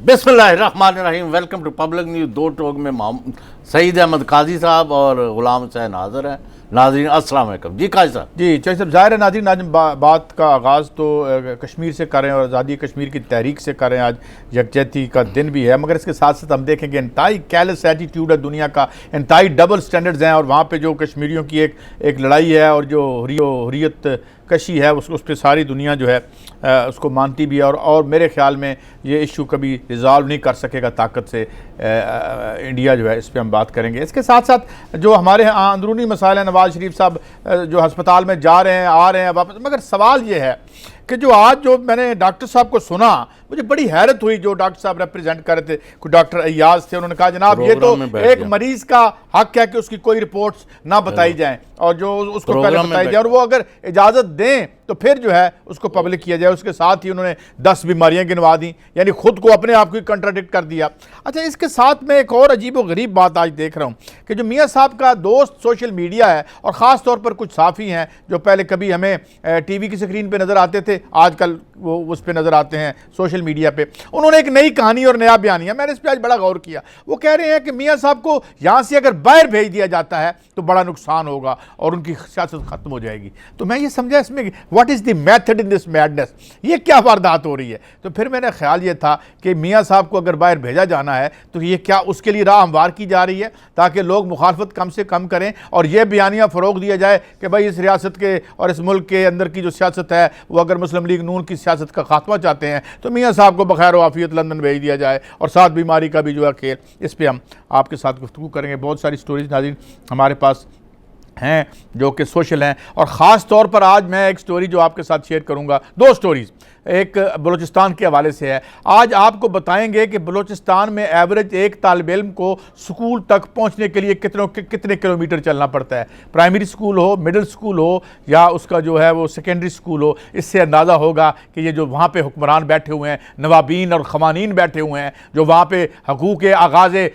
बिस्मिल्लाहिर्रहमानिर्रहीम। Welcome to public news. दो टोक में सईद अहमद काजी साहब और गुलाम हुसैन हाजिर हैं। नाज़रीन अस्सलाम वालेकुम। जी काजी साहब। जी चौधरी साहब, ज़ाहिर है नाज़रीन, आज बात का आगाज़ तो कश्मीर से करें और आज़ादी कश्मीर की तहरीक से करें। आज यकजहती का दिन भी है, मगर इसके साथ साथ हम देखेंगे इंतहाई कैलस एटीट्यूड है दुनिया का, इंतहाई डबल स्टैंडर्ड्स हैं, और वहाँ पे जो कश्मीरियों की एक लड़ाई है और जो हुर्रियत कशी है उस पर सारी दुनिया जो है उसको मानती भी है। और मेरे ख्याल में ये इशू कभी रिजॉल्व नहीं कर सकेगा ताकत से इंडिया जो है। इस पर हम बात करेंगे। इसके साथ साथ जो हमारे यहाँ अंदरूनी मसाइल हैं, नवाज शरीफ साहब जो अस्पताल में जा रहे हैं, आ रहे हैं वापस, मगर सवाल ये है कि जो आज जो मैंने डॉक्टर साहब को सुना, मुझे बड़ी हैरत हुई। जो डॉक्टर साहब रिप्रेजेंट कर रहे थे, कुछ डॉक्टर अय्याज थे, उन्होंने कहा जनाब ये तो एक मरीज का हक है कि उसकी कोई रिपोर्ट्स ना बताई जाएं और जो उसको पहले बताई जाए, और वो अगर इजाज़त दें तो फिर जो है उसको पब्लिक किया जाए। उसके साथ ही उन्होंने 10 बीमारियां गिनवा दी, यानी खुद को अपने आप को कंट्राडिक्ट कर दिया। अच्छा, इसके साथ में एक और अजीब व गरीब बात आज देख रहा हूँ कि जो मियाँ साहब का दोस्त सोशल मीडिया है, और ख़ास तौर पर कुछ साफ़ी हैं जो पहले कभी हमें टीवी की स्क्रीन पर नज़र आते थे, आजकल वो उस पर नज़र आते हैं सोशल मीडिया पे। उन्होंने एक नई कहानी और नया बयानिया, मैंने इस पर आज बड़ा गौर किया। वो कह रहे हैं कि मियाँ साहब को यहाँ से अगर बाहर भेज दिया जाता है तो बड़ा नुकसान होगा और उनकी सियासत ख़त्म हो जाएगी। तो मैं ये समझा इसमें what is the method in this madness, ये क्या वारदात हो रही है। तो फिर मेरा ख्याल ये था कि मियाँ साहब को अगर बाहर भेजा जाना है तो ये क्या उसके लिए राह हमवार की जा रही है ताकि लोग मुखालफत कम से कम करें, और ये बयानिया फ़रोग दिया जाए कि भाई इस रियासत के और इस मुल्क के अंदर की जो सियासत है वो अगर मुस्लिम लीग नून की सियासत का खात्मा चाहते हैं तो मियाँ साहब को बखैर वाफियत लंदन भेज दिया जाए, और साथ बीमारी का भी जो है खेल। इस पर हम आपके साथ गुफ्तगू करेंगे। बहुत सारी स्टोरीज नाज़रीन हमारे पास हैं जो कि सोशल हैं, और ख़ास तौर पर आज मैं एक स्टोरी जो आपके साथ शेयर करूंगा, दो स्टोरीज़, एक बलूचिस्तान के हवाले से है। आज आपको बताएंगे कि बलूचिस्तान में एवरेज एक तालिब इल्म को स्कूल तक पहुंचने के लिए कितने किलोमीटर चलना पड़ता है। प्राइमरी स्कूल हो, मिडिल स्कूल हो, या उसका जो है वो सेकेंडरी स्कूल हो। इससे अंदाज़ा होगा कि ये जो वहाँ पे हुक्मरान बैठे हुए हैं, नवाबीन और ख़वानीन बैठे हुए हैं, जो वहाँ पे हकूक़ आगाज़े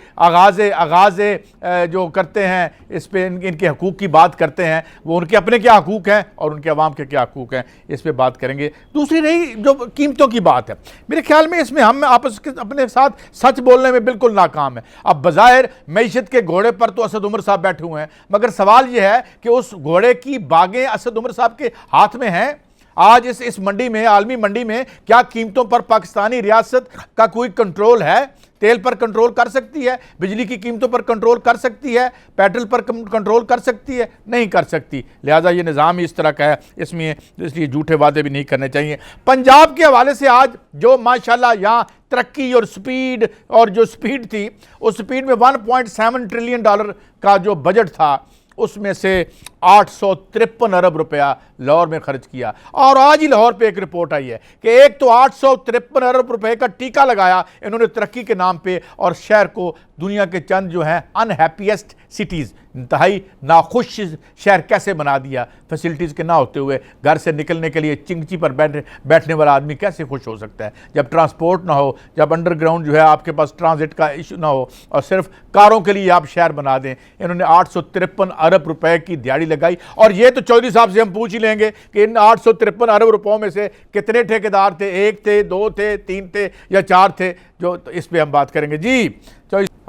जो करते हैं, इस पर इनके हकूक़ की बात करते हैं, वो उनके अपने क्या हकूक़ हैं और उनके अवाम के क्या हकूक़ हैं, इस पर बात करेंगे। दूसरी रही जो कीमतों की बात है, मेरे ख्याल में इसमें हम आपस के अपने साथ सच बोलने में बिल्कुल नाकाम है। अब बज़ाहिर मईशत के घोड़े पर तो असद उमर साहब बैठे हुए हैं, मगर सवाल यह है कि उस घोड़े की बागें असद उमर साहब के हाथ में हैं। आज इस मंडी में, आलमी मंडी में, क्या कीमतों पर पाकिस्तानी रियासत का कोई कंट्रोल है? तेल पर कंट्रोल कर सकती है, बिजली की कीमतों पर कंट्रोल कर सकती है, पेट्रोल पर कंट्रोल कर सकती है? नहीं कर सकती। लिहाजा ये निज़ाम ही इस तरह का है, इसलिए झूठे वादे भी नहीं करने चाहिए। पंजाब के हवाले से आज जो माशाल्लाह यहाँ तरक्की और स्पीड थी, उस स्पीड में 1.7 ट्रिलियन डॉलर का जो बजट था, उसमें से 853 अरब रुपया लाहौर में खर्च किया। और आज ही लाहौर पे एक रिपोर्ट आई है कि एक तो 853 अरब रुपए का टीका लगाया इन्होंने तरक्की के नाम पे, और शहर को दुनिया के चंद जो हैं अनहैप्पीएस्ट सिटीज़, इंतहाई नाखुश शहर कैसे बना दिया। फैसिलिटीज़ के ना होते हुए घर से निकलने के लिए चिंगची पर बैठने वाला आदमी कैसे खुश हो सकता है जब ट्रांसपोर्ट ना हो, जब अंडरग्राउंड जो है आपके पास ट्रांजिट का इशू ना हो, और सिर्फ कारों के लिए आप शहर बना दें। इन्होंने 853 अरब रुपए की दिहाड़ी लगाई। और ये तो चौधरी साहब से हम पूछ ही लेंगे कि इन 853 अरब रुपयों में से कितने ठेकेदार थे? 1 थे, 2 थे, 3 थे या 4 थे? जो तो इस पर हम बात करेंगे। जी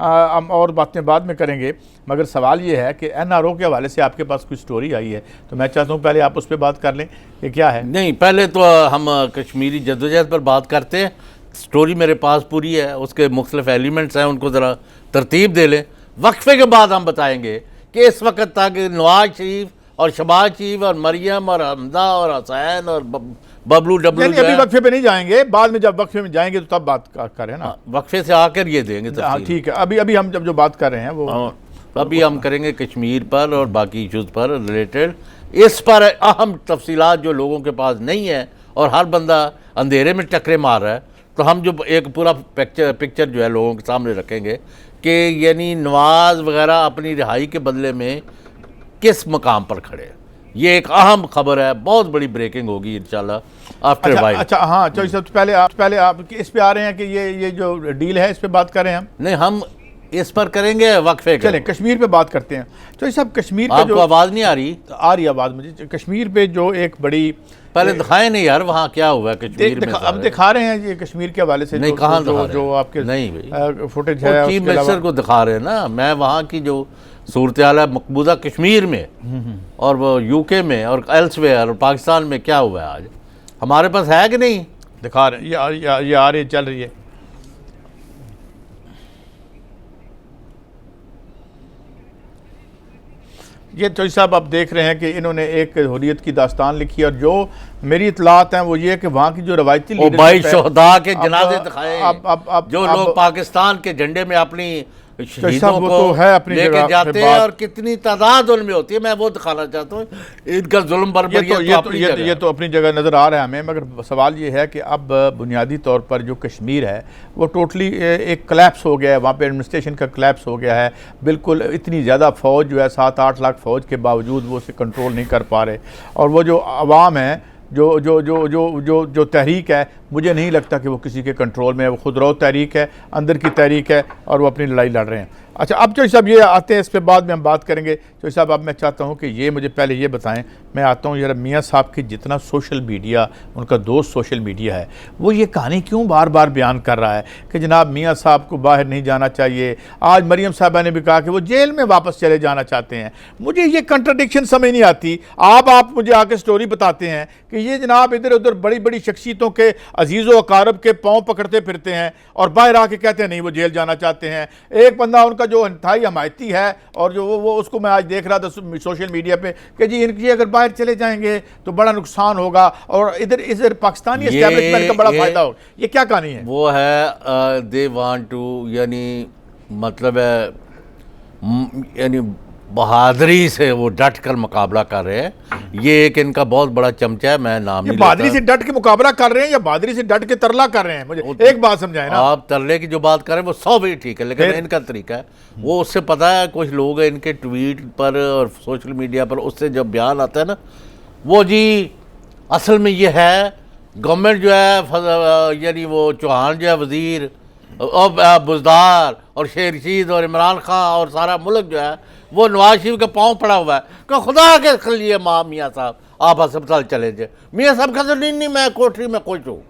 हम और बातें बाद में करेंगे, मगर सवाल ये है कि NRO के हवाले से आपके पास कुछ स्टोरी आई है, तो मैं चाहता हूँ पहले आप उस पर बात कर लें कि क्या है। नहीं, पहले तो हम कश्मीरी जद्दोजहद पर बात करते हैं। स्टोरी मेरे पास पूरी है, उसके मुख्तलिफ एलिमेंट्स हैं, उनको ज़रा तरतीब दे लें। वक्फे के बाद हम बताएंगे कि इस वक्त तक नवाज शरीफ और शहबाज शरीफ और मरियम और हमजा और हसैन और बबलू डब्लू, अभी वक्फे पे नहीं जाएंगे, बाद में जब वक्फे में जाएंगे तो तब बात करें ना। वक्फे से आकर ये देंगे। ठीक है, अभी हम जब जो बात कर रहे हैं वो अभी हम करेंगे कश्मीर पर और बाकी इशूज़ पर रिलेटेड। इस पर अहम तफसीलात जो लोगों के पास नहीं है और हर बंदा अंधेरे में टकरे मार रहा है, तो हम जो एक पूरा पिक्चर जो है लोगों के सामने रखेंगे कि यानी नवाज वगैरह अपनी रिहाई के बदले में किस मकाम पर खड़े हैं। ये एक अहम खबर है, बहुत बड़ी ब्रेकिंग होगी इंशाल्लाह आफ्टर वाइल। अच्छा हाँ, चौधरी साहब पहले आप इस पे आ रहे हैं कि ये जो डील है इस पे बात करें हम? नहीं, हम इस पर करेंगे वक्फे। चलें कश्मीर पे बात करते हैं। चौधरी साहब, कश्मीर पे आपको आवाज़ नहीं आ रही? आ रही आवाज़ मुझे। कश्मीर पे जो एक बड़ी पहले दिखाए नहीं यार वहाँ क्या हुआ है कश्मीर में। अब दिखा रहे हैं ये कश्मीर के हवाले से। नहीं, कहाँ जो आपके नहीं भाई फुटेज है चीफ मिनिस्टर को दिखा रहे हैं ना। मैं वहाँ की जो सूरत-ए-हाल है मकबूजा कश्मीर में और वो यूके में और एल्सवेयर और पाकिस्तान में क्या हुआ है आज, हमारे पास है कि नहीं? दिखा रहे हैं, ये आ रही चल रही है। ये चौधरी साहब आप देख रहे हैं कि इन्होंने एक हुर्रियत की दास्तान लिखी, और जो मेरी इतलात हैं वो ये कि वहाँ की जो रवायती भाई शोहदा के जनाजे दिखाए, जो लोग पाकिस्तान के झंडे में अपनी शहीदों को तो है अपनी लेके जाते हैं और कितनी तादाद उनमें होती है, मैं वो दिखाना चाहता हूँ। इनका जुल्म ये तो अपनी जगह नज़र आ रहा है हमें, मगर सवाल ये है कि अब बुनियादी तौर पर जो कश्मीर है वो टोटली एक क्लैप्स हो गया है, वहाँ पे एडमिनिस्ट्रेशन का क्लैप्स हो गया है बिल्कुल। इतनी ज़्यादा फ़ौज जो है 7-8 लाख फ़ौज के बावजूद वो उसे कंट्रोल नहीं कर पा रहे, और वो जो अवाम है जो तहरीक है, मुझे नहीं लगता कि वो किसी के कंट्रोल में है। वो खुदरो तहरीक है, अंदर की तहरीक है, और वो अपनी लड़ाई लड़ रहे हैं। अच्छा, अब चौधरी साहब ये आते हैं, इस पे बाद में हम बात करेंगे। चौधरी साहब अब मैं चाहता हूँ कि ये मुझे पहले ये बताएं, मैं आता हूँ जरा मियाँ साहब की जितना सोशल मीडिया, उनका दोस्त सोशल मीडिया है, वो ये कहानी क्यों बार बार बयान कर रहा है कि जनाब मियाँ साहब को बाहर नहीं जाना चाहिए। आज मरियम साहबा ने भी कहा कि वो जेल में वापस चले जाना चाहते हैं। मुझे ये कंट्राडिक्शन समझ नहीं आती। आप मुझे आके स्टोरी बताते हैं कि ये जनाब इधर उधर बड़ी बड़ी शख्सियतों के अजीज़ो अकारब के पाँव पकड़ते फिरते हैं, और बाहर आके कहते हैं नहीं वो जेल जाना चाहते हैं। एक बंदा उनका जो इंतहाई हमायती है, और जो वो उसको मैं आज देख रहा था सोशल मीडिया पे कि जी इनकी अगर बाहर चले जाएंगे तो बड़ा नुकसान होगा, और इधर पाकिस्तानी एस्टैब्लिशमेंट का बड़ा फायदा होगा। ये क्या कहानी है? वो है दे वांट टू, यानी मतलब है यानी बहादुरी से वो डट कर मुकाबला कर रहे हैं। ये एक इनका बहुत बड़ा चमचा है, मैं नाम नहीं बहादुरी से डट के मुकाबला कर रहे हैं या बहादुरी से डट के तरला कर रहे हैं? मुझे एक बात समझाए ना। आप तरले की जो बात कर रहे हैं वो 100 भी ठीक है, लेकिन इनका तरीका है वो, उससे पता है कुछ लोग इनके ट्वीट पर और सोशल मीडिया पर उससे जब बयान आता है ना, वो जी असल में ये है गवर्नमेंट जो है, यानी वो चौहान जो है वजीर और बुजदार और शेर रशीद और इमरान खान और सारा मुल्क जो है वो नवाज शरीफ के पाँव पड़ा हुआ है कि खुदा के लिए माँ मियाँ साहब आप अस्पताल चले जाए। मियाँ साहब कहते नहीं मैं कोठरी में खुश हूँ,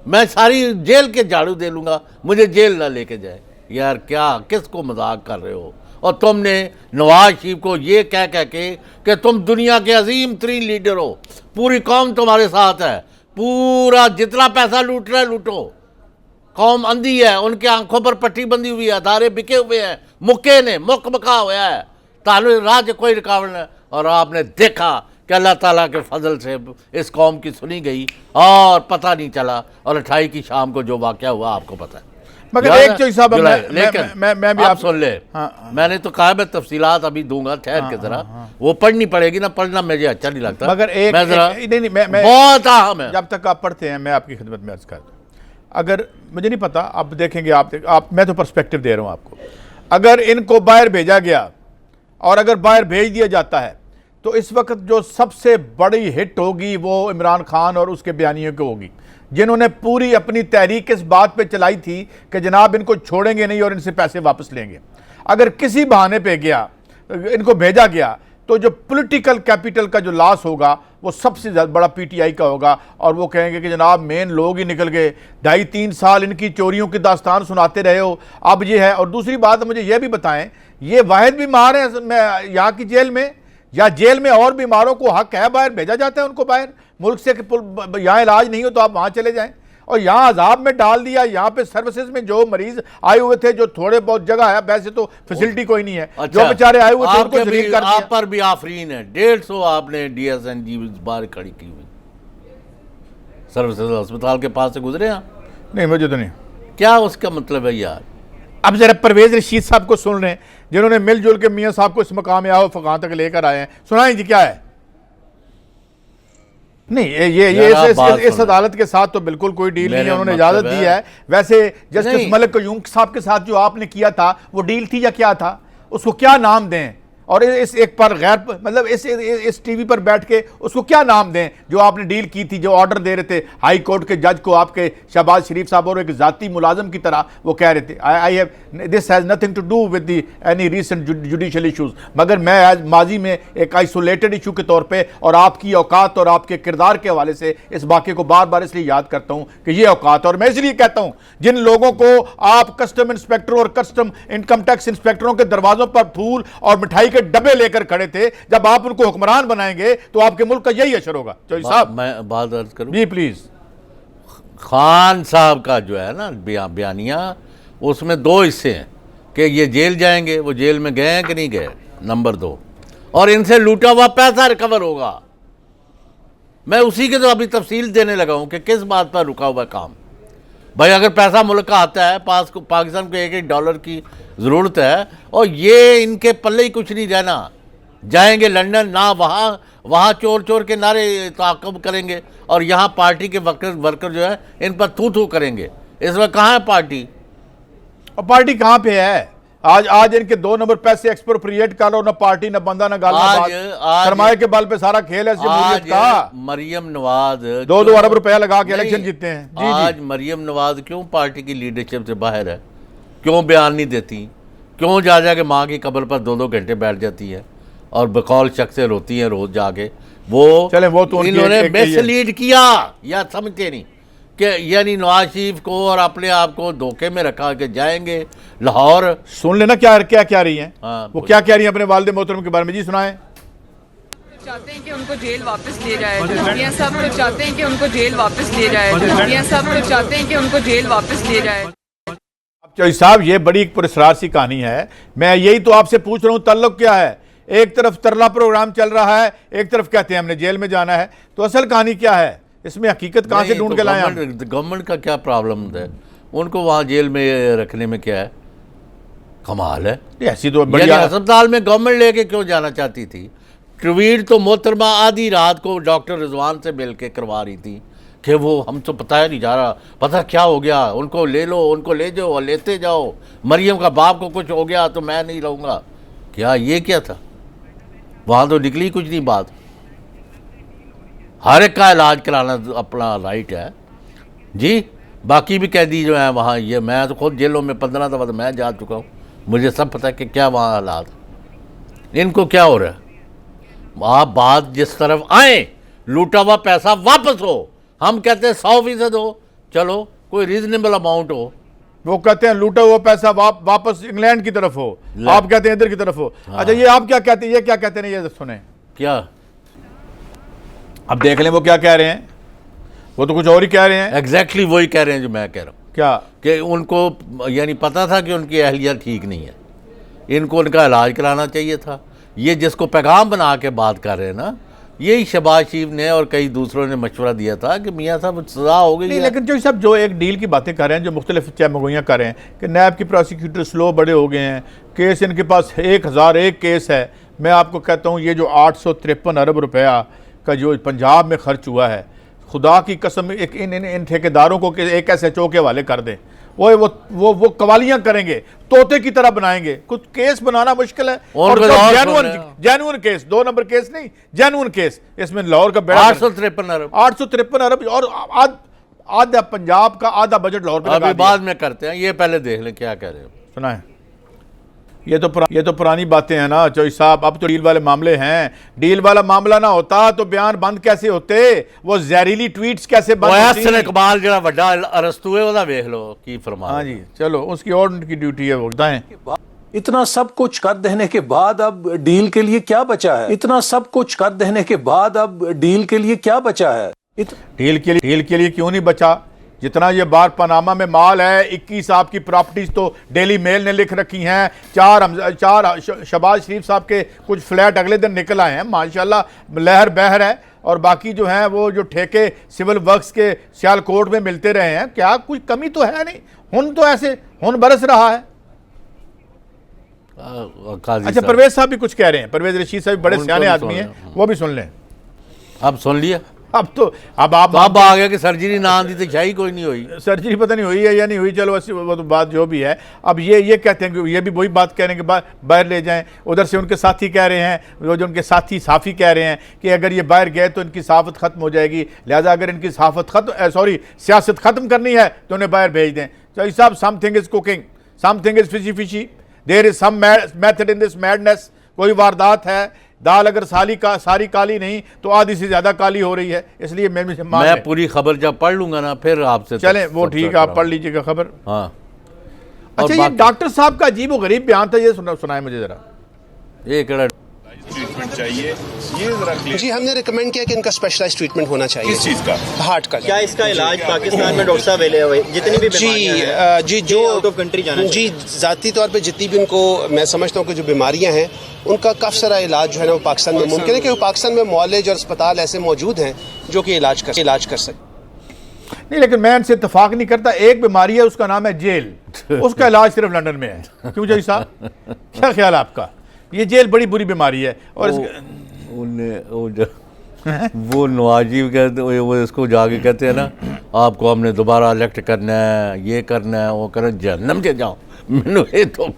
मैं सारी जेल के झाड़ू दे लूँगा, मुझे जेल ना लेके जाए। यार क्या किसको मजाक कर रहे हो? और तुमने नवाज शरीफ को ये कह के कि तुम दुनिया के अजीम तरीन लीडर हो, पूरी कौम तुम्हारे साथ है, पूरा जितना पैसा लूट रहा है लूटो, कौम अंधी है, उनके आंखों पर पट्टी बंधी हुई है, अदारे बिके हुए हैं, मुक्के ने मुक मका हुआ है, तालु राज कोई रुकावट नहीं। और आपने देखा कि अल्लाह ताला के फजल से इस कौम की सुनी गई और पता नहीं चला, और 28 की शाम को जो वाक़या हुआ आपको पता है। मगर एक चीज़ साहब मैं भी आप सुन ले। हाँ, मैंने तो कहा मैं तफसीलात अभी दूंगा, ठहर के जरा वो पढ़नी पड़ेगी ना, पढ़ना मुझे अच्छा नहीं लगता। मगर एक बहुत अहम है, जब तक आप पढ़ते हैं मैं आपकी खिदमत में अर्ज कर दूँ। अगर मुझे नहीं पता, आप देखेंगे, आप मैं तो पर्सपेक्टिव दे रहा हूँ आपको। अगर इनको बाहर भेजा गया और अगर बाहर भेज दिया जाता है तो इस वक्त जो सबसे बड़ी हिट होगी वो इमरान खान और उसके बयानियों की होगी, जिन्होंने पूरी अपनी तहरीक इस बात पे चलाई थी कि जनाब इनको छोड़ेंगे नहीं और इनसे पैसे वापस लेंगे। अगर किसी बहाने पे गया, इनको भेजा गया, तो जो पॉलिटिकल कैपिटल का जो लॉस होगा वो सबसे ज़्यादा बड़ा पीटीआई का होगा, और वो कहेंगे कि जनाब मेन लोग ही निकल गए, 2.5-3 साल इनकी चोरियों की दास्तान सुनाते रहे हो, अब ये है। और दूसरी बात मुझे ये भी बताएं, ये वाहिद बीमार है यहाँ की जेल में, या जेल में और बीमारों को हक है बाहर भेजा जाता है उनको बाहर मुल्क से, यहाँ इलाज नहीं हो तो आप वहाँ चले जाएं, और यहाँ अजाब में डाल दिया। यहाँ पे सर्विसेज में जो मरीज आए हुए थे, जो थोड़े बहुत जगह है, वैसे तो फैसिलिटी कोई नहीं है, अच्छा, जो बेचारे आए हुए थे उनको जलील कर दिया। आप पर भी आफरीन है, 150 आपने DSNG बार खड़ी की हुई सर्विसेज अस्पताल के पास से गुजरे आप? नहीं, मुझे तो नहीं। क्या उसका मतलब है यार? अब जरा परवेज रशीद साहब को सुन रहे हैं, जिन्होंने मिलजुल के मियाँ साहब को इस मकाम आओ फकां तक लेकर आए हैं, सुनाएं जी क्या है। नहीं, ये इस अदालत के साथ तो बिल्कुल कोई डील नहीं है, उन्होंने इजाजत दी है। वैसे जस्टिस मलिक कयूम साहब के साथ जो आपने किया था वो डील थी या क्या था? उसको क्या नाम दें? और इस एक पर गैर मतलब इस टीवी पर बैठ के उसको क्या नाम दें जो आपने डील की थी, जो ऑर्डर दे रहे थे हाई कोर्ट के जज को आपके शहबाज शरीफ साहब, और एक जाती मुलाजम की तरह वो कह रहे थे I have this has nothing to do with the any recent judicial issues. मगर मैं आज माजी में एक आइसोलेटेड इशू के तौर पर और आपकी औकात और आपके किरदार के हवाले से इस वाक़े को बार बार इसलिए याद करता हूँ कि ये औकात, और मैं इसलिए कहता हूँ जिन लोगों को आप कस्टम इंस्पेक्टर और कस्टम इनकम टैक्स इंस्पेक्टरों के दरवाजों पर फूल और मिठाई के डब्बे लेकर खड़े थे, जब आप उनको हुक्मरान बनाएंगे तो आपके मुल्क का यही असर होगा। चौधरी साहब मैं बात अर्ज करूं जी प्लीज। खान साहब का जो है ना बयानिया, उसमें दो हिस्से हैं कि ये जेल जाएंगे, वो जेल में गए हैं कि नहीं गए, नंबर 2, और इनसे लूटा हुआ पैसा रिकवर होगा। मैं उसी के तो अभी तफसील देने लगा हूं कि किस बात पर रुका हुआ काम। भाई अगर पैसा मुल्क का आता है, पाकिस्तान को $1 की ज़रूरत है, और ये इनके पल्ले ही कुछ नहीं रहना। जाएंगे लंदन, ना वहाँ चोर चोर के नारे ताक़ब करेंगे, और यहाँ पार्टी के वर्कर जो है इन पर थू करेंगे। इस वक्त कहाँ है पार्टी? और पार्टी कहाँ पे है? आज इनके 2 नंबर पैसे एक्सप्रोप्रिएट कर लो, ना पार्टी ना बंदा ना गाल, सरमाए के बल पे सारा खेल है जमहूरियत का। मरियम नवाज 2 अरब रुपया लगा के इलेक्शन जीतते हैं। जी आज मरियम नवाज क्यों पार्टी की लीडरशिप से बाहर है? क्यों बयान नहीं देती? क्यों जा के माँ की कब्र पर 2 घंटे बैठ जाती है और बकौल शख्स से रोती है रोज जाके? वो तो इन्होंने मिसलीड किया, या समझते नहीं कि यानी नवाज शरीफ को और अपने आप को धोखे में रखा के जाएंगे लाहौर। सुन लेना क्या रही हैं। वो क्या कह रही हैं अपने वालिद मोहतरम के बारे में? जी सुनाएं। चाहते हैं कि उनको जेल वापस लिए जाए, ये सब तो चाहते हैं कि उनको जेल वापस लिए जाए, ये सब तो चाहते हैं कि उनको जेल वापस लिए जाए। अब चौधरी साहब ये बड़ी पुरस्कार सी कहानी है। मैं यही तो आपसे पूछ रहा हूँ, तल्लुक क्या है? एक तरफ तरला प्रोग्राम चल रहा है, एक तरफ कहते हैं हमने जेल में जाना है, तो असल कहानी क्या है? इसमें हकीकत कहाँ से ढूंढ के लाए? गवर्नमेंट का क्या प्रॉब्लम है? उनको वहाँ जेल में रखने में क्या है? कमाल है। ऐसी तो बढ़िया अस्पताल में गवर्नमेंट लेके क्यों जाना चाहती थी? ट्वीट तो मोहतरमा आधी रात को डॉक्टर रिजवान से मिल के करवा रही थी कि वो हम तो पता है नहीं जा रहा, पता क्या हो गया, उनको ले लो, उनको ले जाओ और लेते जाओ, मरियम का बाप को कुछ हो गया तो मैं नहीं रहूँगा। क्या ये क्या था? वहाँ तो निकली कुछ नहीं बात। हर एक का इलाज कराना अपना राइट है जी। बाकी भी कैदी जो है वहाँ, ये मैं तो खुद जेलों में 15 दफ़ा तो मैं जा चुका हूँ, मुझे सब पता है कि क्या वहाँ हालात, इनको क्या हो रहा है। आप बात जिस तरफ आए, लूटा हुआ पैसा वापस हो, हम कहते हैं 100% हो, चलो कोई रीजनेबल अमाउंट हो। वो कहते हैं लूटा हुआ पैसा वापस इंग्लैंड की तरफ हो, आप कहते हैं इधर की तरफ हो। हाँ। अच्छा ये आप क्या कहते हैं, ये क्या कहते हैं? ये सुने क्या, अब देख लें वो क्या कह रहे हैं। वो तो कुछ और ही कह रहे हैं। एग्जैक्टली वही कह रहे हैं जो मैं कह रहा हूँ। क्या कि उनको यानी पता था कि उनकी अहलियत ठीक नहीं है, इनको उनका इलाज कराना चाहिए था। ये जिसको पैगाम बना के बात कर रहे हैं ना, यही शहबाज शरीफ ने और कई दूसरों ने मशवरा दिया था कि मियाँ साहब सजा हो गई। लेकिन जो सब जो एक डील की बातें कर रहे हैं, जो मुख्तलिफ चमगोइयाँ कर रहे हैं कि नैब की प्रोसिक्यूटर स्लो बड़े हो गए हैं, केस इनके पास 1001 केस है। मैं आपको कहता हूँ ये जो 853 अरब रुपया का जो पंजाब में खर्च हुआ है, खुदा की कसम एक इन ठेकेदारों को एक SHO के हवाले कर दें, वो कवालियां करेंगे, तोते की तरह बनाएंगे। कुछ केस बनाना मुश्किल है, और जेन्युइन केस, 2 नंबर केस नहीं, जेन्युइन केस। इसमें लाहौर का बेड़ा 853 अरब और आधा पंजाब का आधा बजट लाहौर पे अभी बाद में करते हैं, ये पहले देख लें क्या कह रहे हो। सुना है? ये तो पुरानी बातें हैं ना चौधरी साहब। अब तो डील वाले मामले हैं। डील वाला मामला ना होता तो बयान बंद कैसे होते? वो जहरीली ट्वीट्स कैसे बंद होती? इकबाल जो बड़ा अरस्तू है वह देख लो की फरमा। हाँ जी, चलो उसकी और उनकी ड्यूटी है, वो बताएं। इतना सब कुछ कर देने के बाद अब डील के लिए क्या बचा है? इतना सब कुछ कर देने के बाद अब डील के लिए क्या बचा है? डील के लिए क्यों नहीं बचा? जितना ये बार पनामा में माल है, 21 आपकी प्रॉपर्टीज तो डेली मेल ने लिख रखी हैं। 4 शहबाज शरीफ साहब के कुछ फ्लैट अगले दिन निकल आए हैं, माशाल्लाह लहर बहर है। और बाकी जो हैं वो जो ठेके सिविल वर्क्स के सियालकोट में मिलते रहे हैं, क्या कोई कमी तो है नहीं। हुन तो ऐसे हुन बरस रहा है। अच्छा परवेज साहब भी कुछ कह रहे हैं। परवेज रशीद साहब बड़े सियाने आदमी हैं, वो भी सुन लें। अब सुन लिया। अब आप तो अब आ गया कि सर्जरी ना आती तो शाही कोई नहीं हुई। सर्जरी पता नहीं हुई है या नहीं हुई, चलो वो तो बात जो भी है। अब ये कहते हैं कि ये भी वही बात कह रहे हैं कि बाहर ले जाएं। उधर से उनके साथी कह रहे हैं, वो जो उनके साथी साफ़ी कह रहे हैं कि अगर ये बाहर गए तो इनकी सहाफ़त ख़त्म हो जाएगी, लिहाजा अगर इनकी सहाफ़त सियासत ख़त्म करनी है तो उन्हें बाहर भेज दें। तो साहब, something is cooking, something is fishy, there is some method in this madness. कोई वारदात है, दाल अगर सारी काली नहीं तो आधी से ज़्यादा काली हो रही है, इसलिए मैं पूरी खबर जब पढ़ लूंगा ना फिर आपसे चलें, वो ठीक है, आप पढ़ लीजिएगा खबर। हाँ। अच्छा, ये डॉक्टर साहब का अजीब व गरीब बयान था, ये सुनाए मुझे ज़रा। एक ट्रीटमेंट चाहिए, ये जरा जी हमने रिकमेंड किया कि इनका स्पेशलाइज्ड ट्रीटमेंट होना चाहिए। किस चीज का? हार्ट का। क्या इसका इलाज पाकिस्तान में डॉक्टर साहब जितनी भी जी जो आउट ऑफ कंट्री जाना जी जाती तौर पे जितनी भी उनको मैं समझता हूँ कि जो बीमारियां हैं उनका काफ़ी सारा इलाज जो है ना वो पाकिस्तान में मुमकिन है, क्योंकि पाकिस्तान में मुआलिज और अस्पताल ऐसे मौजूद हैं जो कि इलाज कर सकते। नहीं, लेकिन मैं इनसे इत्तेफाक नहीं करता। एक बीमारी है, उसका नाम है जेल, उसका इलाज सिर्फ लंदन में है। क्यों जी साहब, क्या ख्याल है आपका? ये जेल बड़ी बुरी बीमारी है। और वो नवाजीब कहते, वो इसको जाके कहते हैं ना, आपको हमने दोबारा इलेक्ट करना है, ये करना है, वो करना, जहन्नम के जाओ। मैंने तो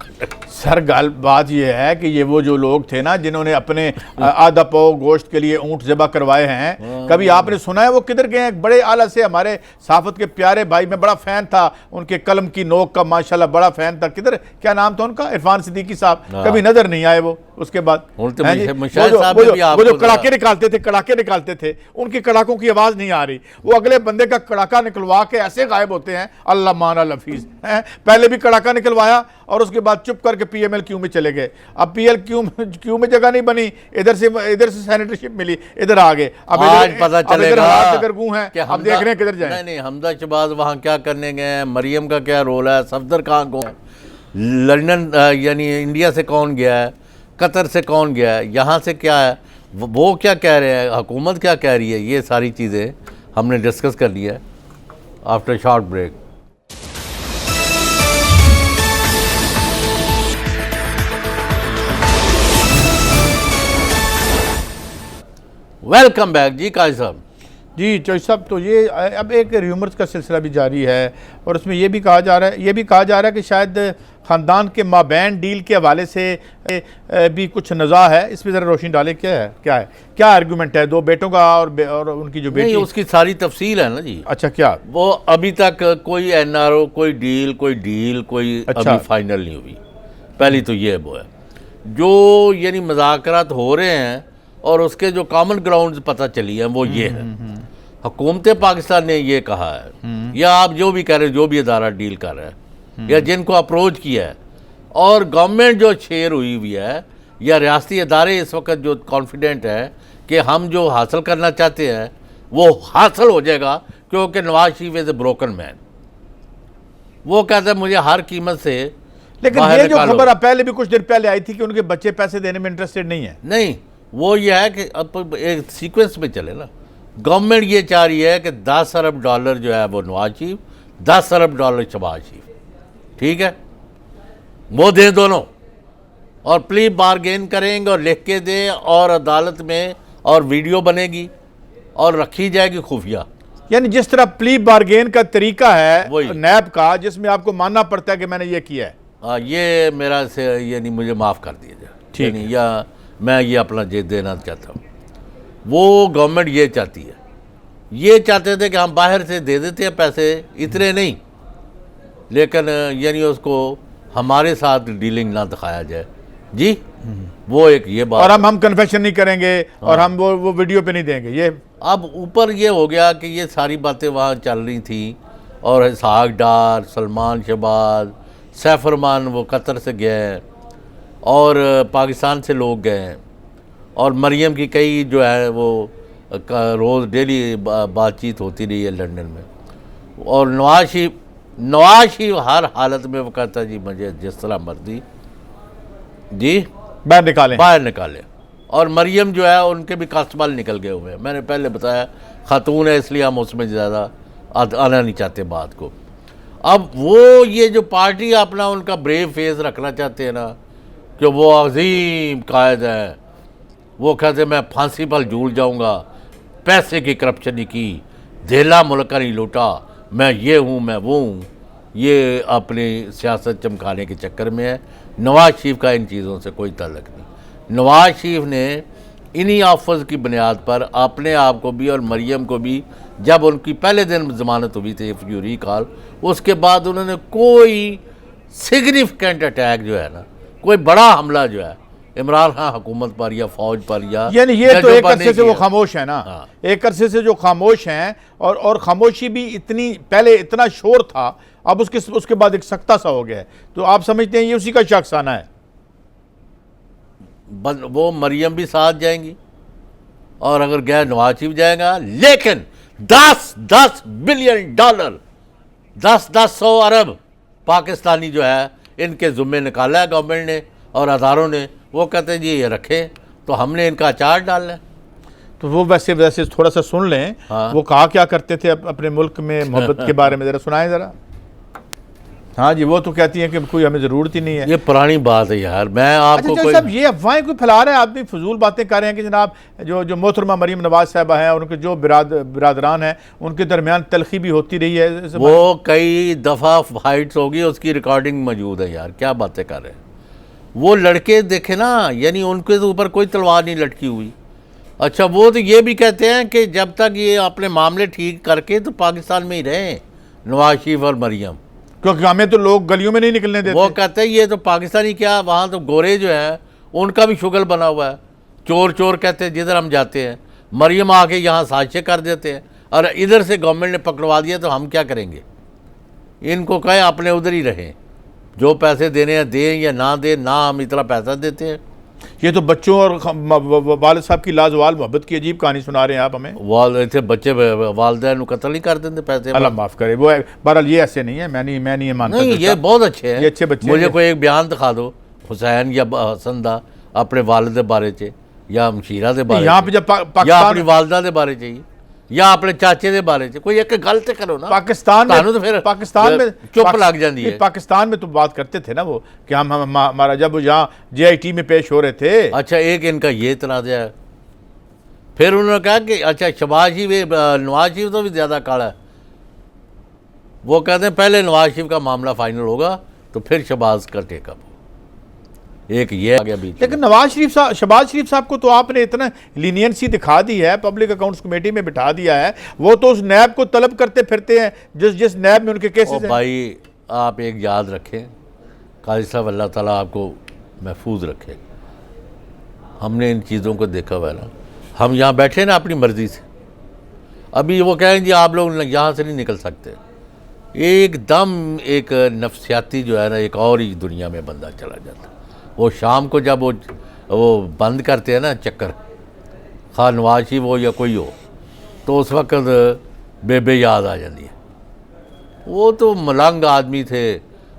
सर बात ये है कि ये वो जो लोग थे ना जिन्होंने अपने आधा पाव गोश्त के लिए ऊंट ज़िबा करवाए हैं, कभी आपने सुना है वो किधर गए हैं? बड़े आला से हमारे सहाफ़त के प्यारे भाई, मैं बड़ा फ़ैन था उनके कलम की नोक का, माशाल्लाह बड़ा फ़ैन था। किधर, क्या नाम था उनका? इरफान सिद्दीकी साहब, कभी नज़र नहीं आए वो। उसके बाद वो जो कड़ाके निकालते थे, उनकी कड़ाकों की आवाज़ नहीं आ रही, वो अगले बंदे का कड़ाका निकलवा के ऐसे गायब होते हैं, अल्लाह माना लफीज़ हैं। पहले भी कड़ाका निकलवाया और उसके बाद चुप करके PML-Q में चले गए। अब PL-Q में जगह नहीं बनी, इधर से सैनिटरशिप मिली, इधर आ गए। अब आज पता चलेगा कि अब देख रहे हैं किधर जाए। नहीं, हमदा शहबाज वहाँ क्या करने गए, मरियम का क्या रोल है, सफदर कहाँ को, लंदन यानी इंडिया से कौन गया है, कतर से कौन गया है, यहाँ से क्या है, वो क्या कह रहे हैं, हुकूमत क्या कह रही है, ये सारी चीज़ें हमने डिस्कस कर लिया है after short break. Welcome back जी काजी साहब। जी चौधरी साहब, तो ये अब एक र्यूमर्स का सिलसिला भी जारी है और उसमें ये भी कहा जा रहा है कि शायद ख़ानदान के माबैन डील के हवाले से भी कुछ नज़ा है। इस पर ज़रा रोशनी डालें, क्या आर्गूमेंट है? दो बेटों का और उनकी जो बेटी, उसकी सारी तफसील है ना जी। अच्छा, क्या वो अभी तक कोई NRO, कोई डील अच्छा, अभी फाइनल नहीं हुई। पहली तो ये वो है जो यानी मुज़ाकरात हो रहे हैं और उसके जो कॉमन ग्राउंड्स पता चली हैं वो ये है, हुकूमत पाकिस्तान ने ये कहा है, या आप जो भी कह रहे हैं, जो भी अदारा डील कर रहा है या जिनको अप्रोच किया है, और गवर्नमेंट जो शेयर हुई है या रियासती अदारे इस वक्त जो कॉन्फिडेंट है कि हम जो हासिल करना चाहते हैं वो हासिल हो जाएगा, क्योंकि Nawaz Sharif is a broken man. वो कहता है मुझे हर कीमत से। लेकिन ये जो खबर पहले भी कुछ दिन पहले आई थी कि उनके बच्चे पैसे देने में इंटरेस्टेड नहीं है। नहीं, वो ये है कि अब एक सीक्वेंस में चले ना, गवर्नमेंट ये चाह रही है कि 10 अरब डॉलर जो है वो नवाज शरीफ, 10 अरब डॉलर शहबाज शरीफ, ठीक है, वो दें दोनों, और प्ली बारगेन करेंगे और लिख के दें, और अदालत में और वीडियो बनेगी और रखी जाएगी खुफिया। यानी जिस तरह प्ली बारगेन का तरीका है नैब का, जिसमें आपको मानना पड़ता है कि मैंने ये किया है। ये मेरा से यानी मुझे माफ़ कर दिया जाए, ठीक है, या मैं ये अपना जे देना चाहता हूँ। वो गवर्नमेंट ये चाहती है, ये चाहते थे कि हम बाहर से दे देते हैं पैसे, इतने नहीं, लेकिन यानी उसको हमारे साथ डीलिंग ना दिखाया जाए जी। वो एक ये बात, और हम कन्फेशन नहीं करेंगे, और हम वो वीडियो पे नहीं देंगे। ये अब ऊपर ये हो गया कि ये सारी बातें वहाँ चल रही थी, और इसहाक डार, सलमान शहबाज, सैफरमान वो कतर से गए और पाकिस्तान से लोग गए, और मरियम की कई जो है वो रोज़ डेली बातचीत होती रही है लंदन में, और नवाज शरीफ हर हालत में वो कहता जी मुझे जिस तरह मर्जी जी बाहर निकाले। और मरियम जो है उनके भी कास्तमाल निकल गए हुए हैं। मैंने पहले बताया खातून है, इसलिए हम उसमें ज़्यादा आना नहीं चाहते बात को। अब वो ये जो पार्टी अपना उनका ब्रेव फेस रखना चाहते हैं ना, कि वो अजीम कायद है, वो कहते मैं फांसी पर झूल जाऊंगा, पैसे की करप्शन नहीं की, धेला मुल्क का नहीं लूटा, मैं ये हूँ मैं वो हूँ, ये अपनी सियासत चमकाने के चक्कर में है। नवाज शरीफ का इन चीज़ों से कोई ताल्लुक नहीं। नवाज शरीफ ने इन्हीं ऑफर्स की बुनियाद पर अपने आप को भी और मरियम को भी, जब उनकी पहले दिन ज़मानत हुई थी इफ़ यू रिकॉल, उसके बाद उन्होंने कोई सिग्निफिकेंट अटैक जो है ना, कोई बड़ा हमला जो है इमरान खान हुकूमत पर या फौज पर या यानी ये तो एक अरसे से वो किया। खामोश है ना। हाँ। एक अरसे से जो खामोश हैं, और खामोशी भी इतनी, पहले इतना शोर था, अब उसके बाद एक सख्ता सा हो गया है। तो आप समझते हैं ये उसी का शख्स आना है? वो मरियम भी साथ जाएंगी और अगर गैर नवाज शरीफ जाएगा, लेकिन 10 बिलियन डॉलर 10 अरब पाकिस्तानी जो है इनके ज़ुम्मे निकाला है गवर्नमेंट ने और अदारों ने। वो कहते हैं जी ये रखें, तो हमने इनका अचार डालना है। तो वो वैसे थोड़ा सा सुन लें। हाँ। वो कहा क्या करते थे अपने मुल्क में मोहब्बत के बारे में, ज़रा सुनाएं ज़रा। हाँ जी, वो तो कहती हैं कि कोई हमें ज़रूरत ही नहीं है। ये पुरानी बात है यार। मैं आपको अच्छा कोई साहब, ये अफवाहें कोई फैला रहा है, आदमी फजूल बातें कर रहे हैं कि जनाब जो मोहतरमा मरीम नवाज साहबा हैं और उनके जो बिरादरान हैं उनके दरमियान तलखी भी होती रही है। वो कई दफ़ा फाइट्स होगी, उसकी रिकॉर्डिंग मौजूद है यार, क्या बातें कर रहे हैं। वो लड़के देखे ना, यानी उनके ऊपर कोई तलवार नहीं लटकी हुई। अच्छा, वो तो ये भी कहते हैं कि जब तक ये अपने मामले ठीक करके तो पाकिस्तान में ही रहें नवाज शरीफ और मरियम, क्योंकि हमें तो लोग गलियों में नहीं निकलने देते। वो कहते हैं ये तो पाकिस्तानी, क्या वहाँ तो गोरे जो हैं उनका भी शुगल बना हुआ है। चोर चोर कहते हैं जिधर हम जाते हैं, मरियम आके यहाँ साजिशें कर देते हैं और इधर से गवर्नमेंट ने पकड़वा दिया तो हम क्या करेंगे। इनको कहें अपने उधर ही रहें, जो पैसे देने हैं दें या ना दें, ना हम इतना पैसा देते हैं। ये तो बच्चों और वालिद साहब की लाजवाल मोहब्बत की अजीब कहानी सुना रहे हैं आप हमें। थे बच्चे वालदैन कत्ल नहीं कर देते पैसे। अल्लाह माफ़ करे, वो बहरहाल ये ऐसे नहीं है, मैं नहीं ये मानता। नहीं, ये बहुत अच्छे हैं, ये अच्छे बच्चे मुझे हैं। कोई एक बयान दिखा दो हुसैन या हसन दा अपने वालिद दे बारे च या मशीरा दे बारे यहाँ पे जब या अपनी वालदा दे बारे च या अपने चाचे दे बारे च, कोई एक गल तो करो ना। पाकिस्तान में चुप लग जाती है। पाकिस्तान में तो बात करते थे ना वो कि हम हमारा जब यहाँ JIT में पेश हो रहे थे। अच्छा, एक इनका ये तनाज़ा है। फिर उन्होंने कहा कि अच्छा शहबाज शरीफ, नवाज शरीफ तो भी ज़्यादा काला है। वो कहते हैं पहले नवाज शरीफ का मामला फाइनल होगा तो फिर शहबाज का टेकअप। एक ये आ गया बीच। लेकिन शहबाज शरीफ साहब को तो आपने इतना लीनियंसी दिखा दी है, पब्लिक अकाउंट्स कमेटी में बिठा दिया है, वो तो उस नैब को तलब करते फिरते हैं जिस नैब में उनके केसेस हैं। भाई आप एक याद रखें, काजी साहब अल्लाह ताला आपको महफूज रखे। हमने इन चीज़ों को देखा हुआ है ना, हम यहाँ बैठे ना अपनी मर्ज़ी से, अभी वो कहें जी आप लोग यहाँ से नहीं निकल सकते, एकदम एक नफ्सियाती जो है ना एक और ही दुनिया में बंदा चला जाता है। वो शाम को जब वो बंद करते हैं ना चक्कर, खा नवाज शरीफ हो या कोई हो, तो उस वक्त बेबे याद आ जाती है। वो तो मलंग आदमी थे,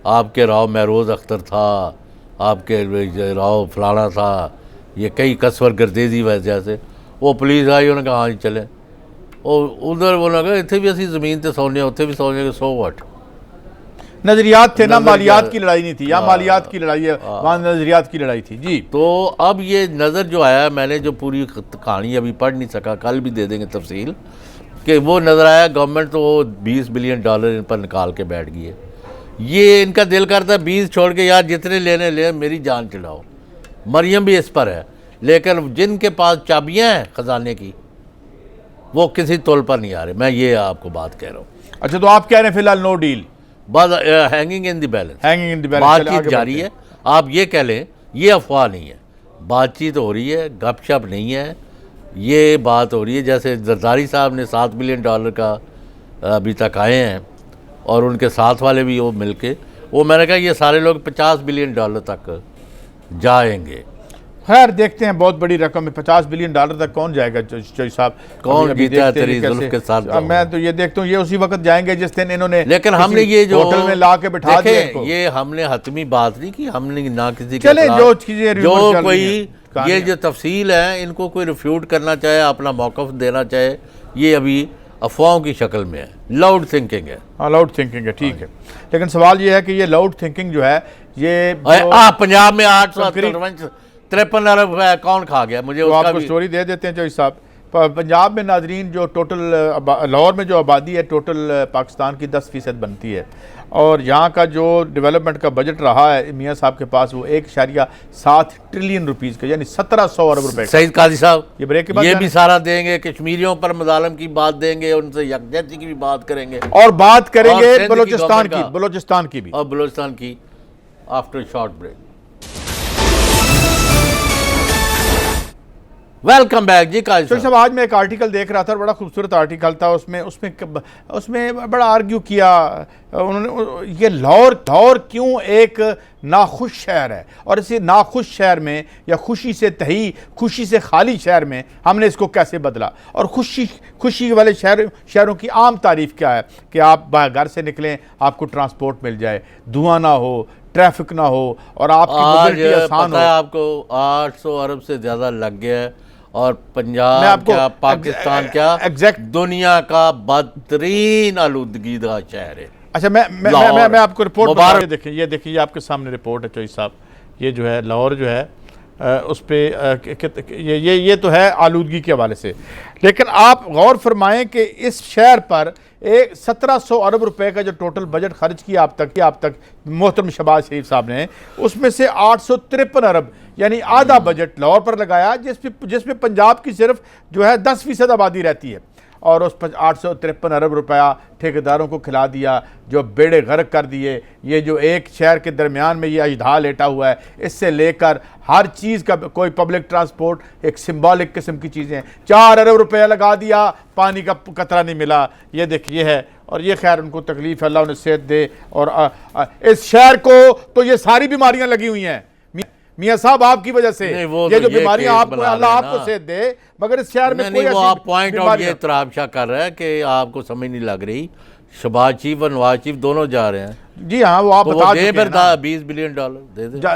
आपके राव महरोज़ अख्तर था, आपके राव फलाना था, ये कई कसवर गर्देजी वजह से वो पुलिस आई, उन्होंने कहा हाँ जी चले, और उधर वो लगा इतने भी असी ज़मीन ते सोने, उत्थे भी सोने के 100 वाट नज़रियात थे ना, मालियात की लड़ाई नहीं थी। यहाँ मालियात की लड़ाई है, वहाँ नज़रियात की लड़ाई थी जी। तो अब ये नज़र जो आया, मैंने जो पूरी कहानी अभी पढ़ नहीं सका, कल भी दे देंगे तफसील, कि वो नज़र आया गवर्नमेंट तो 20 बिलियन डॉलर इन पर निकाल के बैठ गई है। ये इनका दिल करता है 20 छोड़ के यार जितने लेने ले, मेरी जान चढ़ाओ। मरियम भी इस पर है, लेकिन जिनके पास चाबियाँ हैं ख़जाने की वो किसी तौल पर नहीं आ रहे। मैं ये आपको बात कह रहा हूँ। अच्छा, तो आप कह रहे हैं फिलहाल नो डील, बस हैंगिंग इन द बैलेंस, बातचीत बातचीत जारी है। आप ये कह लें ये अफवाह नहीं है, बातचीत हो रही है, गपशप नहीं है, ये बात हो रही है। जैसे जरदारी साहब ने 7 बिलियन डॉलर का अभी तक आए हैं और उनके साथ वाले भी वो मिलके, वो मैंने कहा ये सारे लोग 50 बिलियन डॉलर तक जाएंगे। खैर देखते हैं, बहुत बड़ी रकम है, 50 बिलियन डॉलर तक कौन जाएगा चौधरी साहब? कौन जीता है तेरी जुल्फ के साथ? मैं तो ये देखता हूँ ये उसी वक्त जाएंगे जिस दिन इन्होंने, लेकिन हमने ये जो होटल में ला के बिठा दिया इनको। ये हमने हतमी बात नहीं की, हमने ना किसी चले के जो चीजें जो कोई ये जो तफसील है इनको कोई रिफ्यूट करना चाहे, अपना मौक़िफ़ देना चाहे, ये अभी अफवाहों की शक्ल में है, लाउड थिंकिंग है। हाँ, लाउड थिंकिंग है, ठीक है। लेकिन सवाल ये है कि ये लाउड थिंकिंग जो है ये पंजाब में 853 अरब कौन खा गया? मुझे तो उसका आपको भी स्टोरी दे देते हैं चौधरी साहब। पंजाब में नाजरीन जो टोटल लाहौर में जो आबादी है टोटल पाकिस्तान की 10% बनती है, और यहाँ का जो डेवलपमेंट का बजट रहा है मियाँ साहब के पास वो 1.7 ट्रिलियन रुपीज़ का, यानी 1700 अरब रुपए। सईद काजी साहब ये ब्रेक के बाद ये भी सारा देंगे, कश्मीरियों पर मजालम की बात देंगे, उनसे यकजहती की भी बात करेंगे, और बात करेंगे सिंध की बलूचिस्तान गवर्नमेंट की, बलूचिस्तान की भी, और बलूचिस्तान की after short break. Welcome back जी काजी तो साहब। सब आज मैं एक आर्टिकल देख रहा था, बड़ा खूबसूरत आर्टिकल था, उसमें बड़ा आर्ग्यू किया उन्होंने, ये लाहौर क्यों एक नाखुश शहर है, और इसी नाखुश शहर में या खुशी से तही, खुशी से खाली शहर में हमने इसको कैसे बदला, और खुशी वाले शहरों की आम तारीफ क्या है कि आप घर से निकलें आपको ट्रांसपोर्ट मिल जाए, धुआं ना हो, ट्रैफिक ना हो, और आपकी मोबिलिटी आसान पता है हो। आपको 800 अरब से ज़्यादा लग गया है, और पंजाब मैं आपको क्या, पाकिस्तान क्या, एग्जैक्ट दुनिया का बदतरीन आलूदगी का शहर है। अच्छा मैं आपको रिपोर्ट बता रहा हूं। ये देखिए आपके सामने रिपोर्ट है चौधरी साहब, ये जो है लाहौर जो है उस पर ये तो है आलूदगी के हवाले से, लेकिन आप गौर फरमाएं कि इस शहर पर 1700 अरब रुपए का जो टोटल बजट खर्च किया आप तक मोहतरम शहबाज शरीफ साहब ने, उसमें से 853 अरब यानी आधा बजट लाहौर पर लगाया, जिसमें पंजाब की सिर्फ जो है 10% आबादी रहती है, और उस पर 853 अरब रुपया ठेकेदारों को खिला दिया, जो बेड़े गर्क कर दिए। ये जो एक शहर के दरमियान में ये अजधा लेटा हुआ है, इससे लेकर हर चीज़ का कोई पब्लिक ट्रांसपोर्ट एक सिंबॉलिक किस्म की चीज़ें, 4 अरब रुपया लगा दिया, पानी का कतरा नहीं मिला। ये देखिए है, और ये खैर उनको तकलीफ है, अल्लाह उन्हें सेहत दे, और इस शहर को तो ये सारी बीमारियाँ लगी हुई हैं मियाँ साहब आपकी वजह से, ये जो बीमारियां आपको, अल्लाह आपको सेहत दे, मगर इस शहर में कोई वो आप पॉइंट आउट ये तराबशा कर रहा है कि आपको समझ नहीं लग रही, शहबाज चीफ और नवाज चीफ दोनों जा रहे हैं। जी हाँ, वो आप तो बता दे चुके हैं फिर ना। $20 बिलियन दे दे।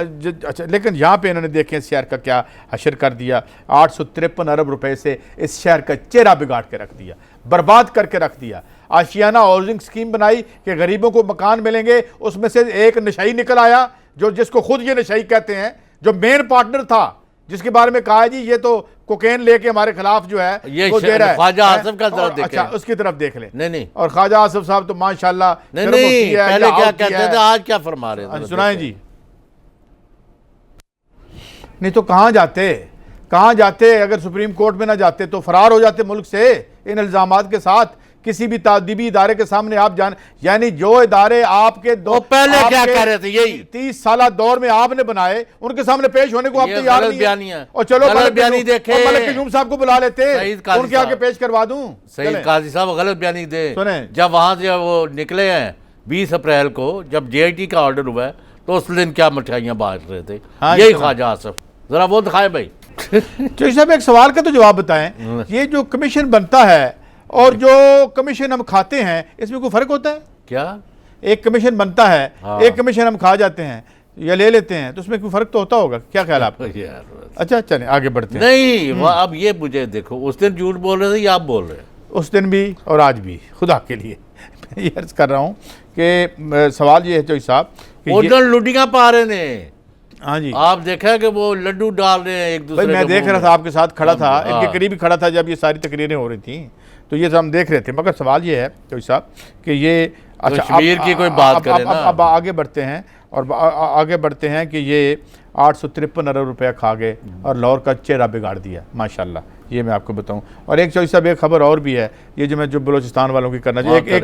अच्छा, लेकिन यहाँ पे इन्होंने देखें इस शहर का क्या हशर कर दिया, 853 अरब रुपए से इस शहर का चेहरा बिगाड़ के रख दिया, बर्बाद करके रख दिया। आशियाना हाउसिंग स्कीम बनाई कि गरीबों को मकान मिलेंगे, उसमें से एक नशाई निकल आया, जिसको खुद ये नशाई कहते हैं, जो मेन पार्टनर था, जिसके बारे में कहा है जी ये तो कोकेन लेके हमारे खिलाफ जो है ये वो दे रहा है। ख्वाजा आसिफ का तरफ देखें। अच्छा, उसकी तरफ देख ले। नहीं, और ख्वाजा आसिफ साहब तो माशाल्लाह नहीं, पहले क्या कहते थे, आज क्या फरमा रहे थे, सुनाएं जी। नहीं तो कहाँ जाते अगर सुप्रीम कोर्ट में ना जाते तो फरार हो जाते मुल्क से इन इल्जामात के साथ, किसी भी तादीबी इदारे के सामने आप जान, यानी जो इदारे आपके तो पहले क्या कह रहे थे, यही 30 साल दौर में आपने बनाए, उनके सामने पेश होने को आप तैयार नहीं है। और चलो गलत बयानी देखे, मलिक क्यूम साहब को बुला लेते, उनके आगे पेश करवा दूं। सईद काजी साहब गलत बयानी दे, सुने, जब वहां से वो निकले हैं 20 अप्रैल को, जब JIT का ऑर्डर हुआ है, तो उस दिन क्या मिठाइयां बांट रहे थे, यही ख्वाजा आसिफ, जरा वो दिखाए भाई। चौधरी साहब एक सवाल का तो जवाब बताएं, ये जो कमीशन बनता है और जो कमीशन हम खाते हैं, इसमें कोई फर्क होता है क्या? एक कमीशन बनता है, एक कमीशन हम खा जाते हैं या ले लेते हैं, तो उसमें कोई फर्क तो होता होगा, क्या ख्याल आपका? अच्छा चलें आगे बढ़ते हैं। नहीं, अब ये मुझे देखो, उस दिन झूठ बोल रहे थे या आप बोल रहे हैं? उस दिन भी और आज भी, खुदा के लिए मैं ये अर्ज कर रहा हूँ कि सवाल ये है चौधरी साहब, उधर लुटियां पा रहे ने। हाँ जी, आप देखा कि वो लड्डू डाल रहे हैं एक दूसरे। मैं देख रहा था, आपके साथ खड़ा था, इनके करीब ही खड़ा था जब ये सारी तकरीरें हो रही थी, तो ये हम देख रहे थे। मगर सवाल ये है चौधरी साहब कि ये अच्छा कश्मीर की कोई बात करें ना, अब आगे बढ़ते हैं, और आगे बढ़ते हैं कि ये 853 अरब रुपया खा गए और लाहौर का चेहरा बिगाड़ दिया माशाल्लाह, ये मैं आपको बताऊं। और एक चौधरी साहब एक खबर और भी है, ये जो बलूचिस्तान वालों की करना चाहिए,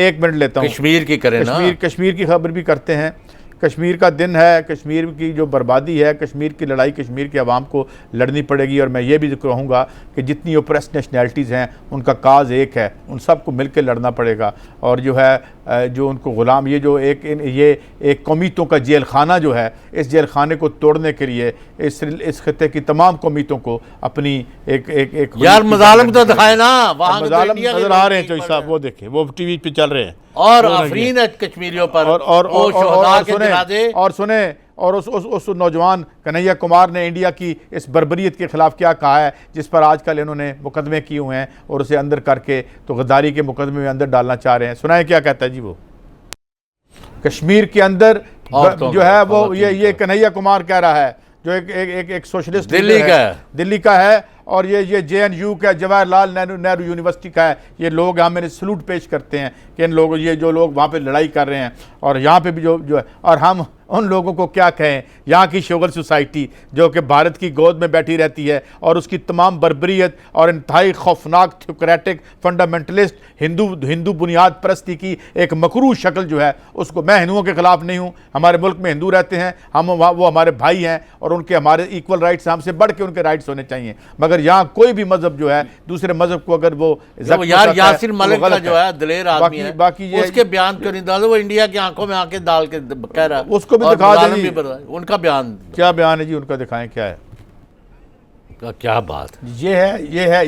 एक मिनट लेता हूँ, कश्मीर की करें ना, कश्मीर की खबर भी करते हैं। कश्मीर का दिन है, कश्मीर की जो बर्बादी है, कश्मीर की लड़ाई कश्मीर के अवाम को लड़नी पड़ेगी, और मैं ये भी कहूँगा कि जितनी ओप्रेस नेशनैलिटीज़ हैं उनका काज एक है, उन सबको मिल के लड़ना पड़ेगा। और जो है जो उनको ग़ुलाम, ये जो एक कौमियतों का जेल खाना जो है, इस जेल खाने को तोड़ने के लिए इस खत्ते की तमाम कौमियतों को अपनी एक यार मज़ालिम तो दिखाए ना, वहाँ मज़ालिम नजर आ रहे हैं चौधरी साहब, वो देखें वो टीवी पे चल रहे हैं, और अफरीन है कश्मीरियों पर, और सुने और उस नौजवान कन्हैया कुमार ने इंडिया की इस बर्बरियत के खिलाफ क्या कहा है, जिस पर आजकल इन्होंने मुकदमे किए हुए हैं और उसे अंदर करके तो गद्दारी के मुकदमे में अंदर डालना चाह रहे हैं। सुनाए क्या कहता है जी वो कश्मीर के अंदर जो है वो ये कन्हैया कुमार कह रहा है, जो एक सोशलिस्ट दिल्ली का है, और ये JNU का जवाहरलाल नेहरू यूनिवर्सिटी का है, ये लोग यहाँ मेरे सलूट पेश करते हैं कि इन लोगों ये जो लोग वहाँ पे लड़ाई कर रहे हैं और यहाँ पे भी जो है, और हम उन लोगों को क्या कहें, यहाँ की शुगर सोसाइटी जो कि भारत की गोद में बैठी रहती है और उसकी तमाम बर्बरियत और इंतहाई खौफनाक थ्योक्रेटिक फंडामेंटलिस्ट हिंदू बुनियाद परस्ती की एक मकरू शक्ल जो है, उसको, मैं हिंदुओं के ख़िलाफ़ नहीं हूँ, हमारे मुल्क में हिंदू रहते हैं, वो हमारे भाई हैं और उनके हमारे इक्वल राइट्स, हमसे बढ़ के उनके राइट्स होने चाहिए। मगर यहाँ कोई भी मजहब जो है दूसरे मजहब को अगर वो यार यासिर मलिक का जो है दिलेर आदमी है, बाकी ये उसके बयान क्यों नहीं डालो? वो इंडिया की आंखों में आंखें डाल के कह रहा है, उसको भी दिखा दें। उनका बयान क्या बयान है जी उनका, दिखाएं क्या है, क्या बात, ये है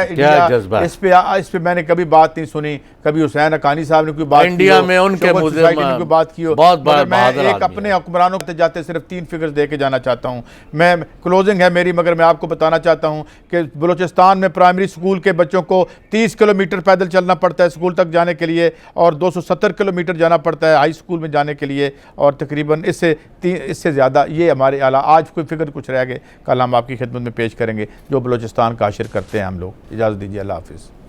क्या जज्बा। इस पे मैंने कभी बात नहीं सुनी, कभी हुसैन हक्कानी साहब ने कोई बात इंडिया में उनके कोई बात की हो, बहुत बड़ा मैं एक अपने हुक्मरानों को जाते सिर्फ 3 फिगर्स दे के जाना चाहता हूँ। मैं क्लोजिंग है मेरी, मगर मैं आपको बताना चाहता हूँ कि बलूचिस्तान में प्राइमरी स्कूल के बच्चों को 30 किलोमीटर पैदल चलना पड़ता है स्कूल तक जाने के लिए, और 270 किलोमीटर जाना पड़ता है हाई स्कूल में जाने के लिए, और तकरीबन इससे ज़्यादा ये हमारे आला, आज कोई फिक्र कुछ रह गए, कल हम आपकी खिदमत में पेश करेंगे जो बलूचिस्तान का हासिल करते हैं हम लोग। इजाज़त दीजिए, अल्लाह हाफिज़।